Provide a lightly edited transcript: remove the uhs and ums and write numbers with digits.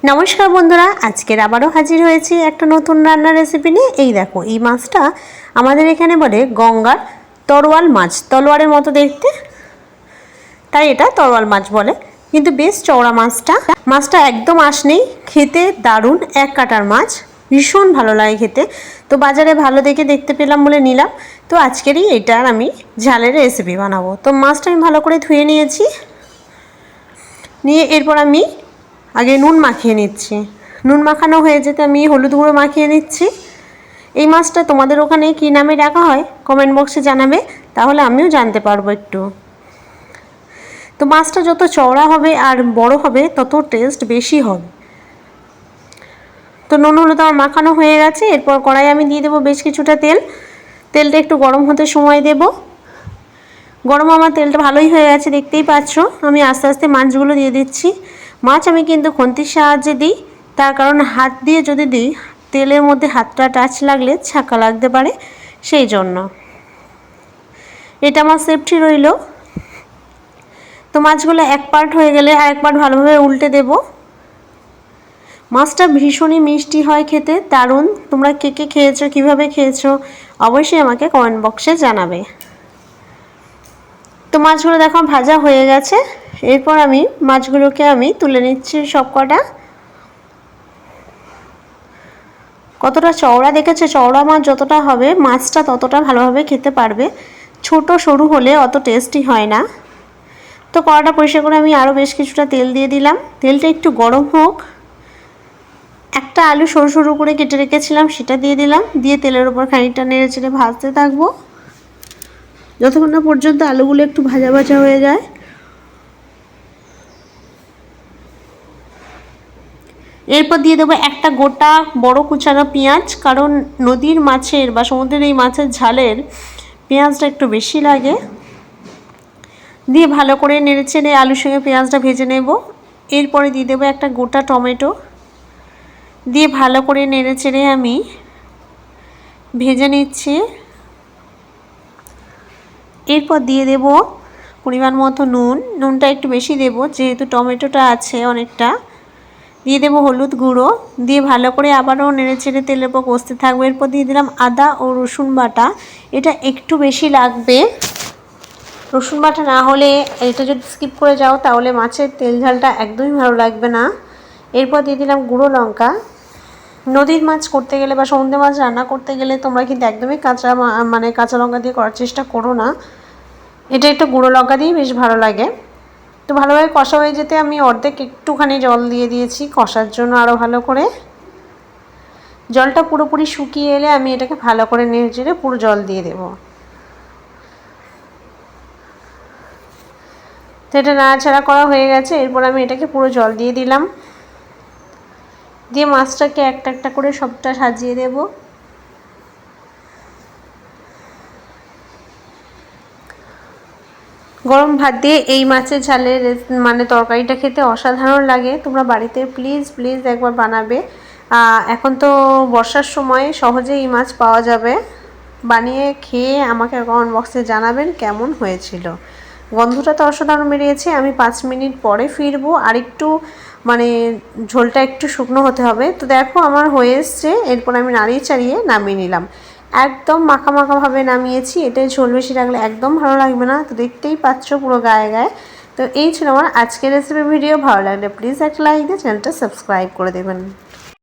নমস্কার বন্ধুরা, আজকের আবারও হাজির হয়েছি একটা নতুন রান্নার রেসিপি নিয়ে। এই দেখো, এই মাছটা আমাদের এখানে বলে গঙ্গার তরোয়াল মাছ, তলোয়ারের মতো দেখতে, তাই এটা তরোয়াল মাছ বলে। কিন্তু বেশ চওড়া মাছটা একদম আঁশ নেই, খেতে দারুণ, এক কাটার মাছ, ভীষণ ভালো লাগে খেতে। তো বাজারে ভালো দেখে দেখতে পেলাম বলে নিলাম। তো আজকেরই এটার আমি ঝালের রেসিপি বানাবো। তো মাছটা আমি ভালো করে ধুয়ে নিয়েছি, নিয়ে এরপর আমি আগে নুন মাখিয়ে নিচ্ছি। নুন মাখানো হয়ে যেতে আমি হলুদ গুঁড়ো মাখিয়ে নিচ্ছি। এই মাছটা তোমাদের ওখানে কী নামে ডাকা হয় কমেন্ট বক্সে জানাবে, তাহলে আমিও জানতে পারবো একটু। তো মাছটা যত চওড়া হবে আর বড় হবে তত টেস্ট বেশি হবে। তো নুন হলুদ আমার মাখানো হয়ে গেছে। এরপর কড়াই আমি দিয়ে দেবো বেশ কিছুটা তেল। তেলটা একটু গরম হতে সময় দেব। গরম আমার তেলটা ভালোই হয়ে গেছে, দেখতেই পাচ্ছ। আমি আস্তে আস্তে মাছগুলো দিয়ে দিচ্ছি। মাছ আমি কিন্তু খুন্তির সাহায্যে দিই, তার কারণ হাত দিয়ে যদি দিই তেলের মধ্যে হাতটা টাচ লাগলে ছাঁকা লাগতে পারে, সেই জন্য এটা আমার সেফটি রইল। তো মাছগুলো এক পার্ট হয়ে গেলে আর এক পার্ট ভালোভাবে উল্টে দেব। মাছটা ভীষণই মিষ্টি হয় খেতে, দারুণ। তোমরা কে কে খেয়েছো, কীভাবে খেয়েছো, অবশ্যই আমাকে কমেন্ট বক্সে জানাবে। তো মাছগুলো দেখো ভাজা হয়ে গেছে। এরপর আমি মাছগুলোকে তুলে নিচ্ছি সব কটা। কতটা চওড়া দেখেছে, চওড়া মাছ যতটা হবে মাছটা ততটা ভালোভাবে খেতে পারবে। ছোট সরু হলে অত টেস্টি হয় না। তো কড়াটা পরিষ্কার করে আমি আরও বেশ কিছুটা তেল দিয়ে দিলাম। তেলটা একটু গরম হোক। একটা আলু সরু সরু করে কেটে রেখেছিলাম, সেটা দিয়ে দিলাম। দিয়ে তেলের উপর খানিকটা নেড়ে চেড়ে ভাজতে থাকবো যতক্ষণ না পর্যন্ত আলুগুলো একটু ভাজা ভাজা হয়ে যায়। এরপর দিয়ে দেবো একটা গোটা বড় কুচানো পেঁয়াজ, কারণ নদীর মাছের বা সমুদ্রের এই মাছের ঝালের পেঁয়াজটা একটু বেশি লাগে। দিয়ে ভালো করে নেড়েচেড়ে আলুর সঙ্গে পেঁয়াজটা ভেজে নেব। এরপরে দিয়ে দেবো একটা গোটা টমেটো, দিয়ে ভালো করে নেড়েচেড়ে আমি ভেজে নিচ্ছি। এরপর দিয়ে দেব পরিমাণ মতো নুনটা একটু বেশি দেব যেহেতু টমেটোটা আছে অনেকটা। দিয়ে দেবো হলুদ গুঁড়ো, দিয়ে ভালো করে আবারও নেড়েচেড়ে তেলের উপর কষতে থাকবো। এরপর দিয়ে দিলাম আদা ও রসুন বাটা, এটা একটু বেশি লাগবে। রসুন বাটা না হলে, এটা যদি স্কিপ করে যাও তাহলে মাছের তেল ঝালটা একদমই ভালো লাগবে না। এরপর দিয়ে দিলাম গুঁড়ো লঙ্কা। নদীর মাছ করতে গেলে বা সমুদ্রের মাছ রান্না করতে গেলে তোমরা কিন্তু একদমই কাঁচা লঙ্কা দিয়ে করার চেষ্টা করো না। এটা একটু গুঁড়ো লঙ্কা দিয়ে বেশ ভালো লাগে। তো ভালোভাবে কষা হয়ে যেতে আমি অর্ধেক একটুখানি জল দিয়ে দিয়েছি কষার জন্য আরও ভালো করে। জলটা পুরোপুরি শুকিয়ে এলে আমি এটাকে ভালো করে নেড়ে পুরো জল দিয়ে দেব। তো এটা নাড়াচাড়া করা হয়ে গেছে। এরপর আমি এটাকে পুরো জল দিয়ে দিলাম। দিয়ে মাছটাকে একটা একটা করে সবটা সাজিয়ে দেব। গরম ভাত দিয়ে এই মাছের ঝালের তরকারিটা খেতে অসাধারণ লাগে। তোমরা বাড়িতে প্লিজ প্লিজ একবার বানাবে। এখন তো বর্ষার সময় সহজেই এই মাছ পাওয়া যাবে। বানিয়ে খেয়ে আমাকে কমেন্ট বক্সে জানাবেন কেমন হয়েছিল। গন্ধটা তো অসাধারণ বেরিয়েছে। আমি 5 মিনিট পরে ফিরবো, আর একটু ঝোলটা একটু শুকনো হতে হবে। তো দেখো আমার হয়ে এসছে। এরপর আমি নাড়িয়ে চাড়িয়ে নামিয়ে নিলাম। একদম মাখা মাখাভাবে নামিয়েছি। এটাই ঝোল বেশি রাখলে একদম ভালো লাগবে না। তো দেখতেই পাচ্ছ পুরো গায়ে গায়ে। তো এই ছিল আমার আজকের রেসিপি ভিডিও। ভালো লাগলে প্লিজ একটা লাইক দিয়ে চ্যানেলটা সাবস্ক্রাইব করে দেবেন।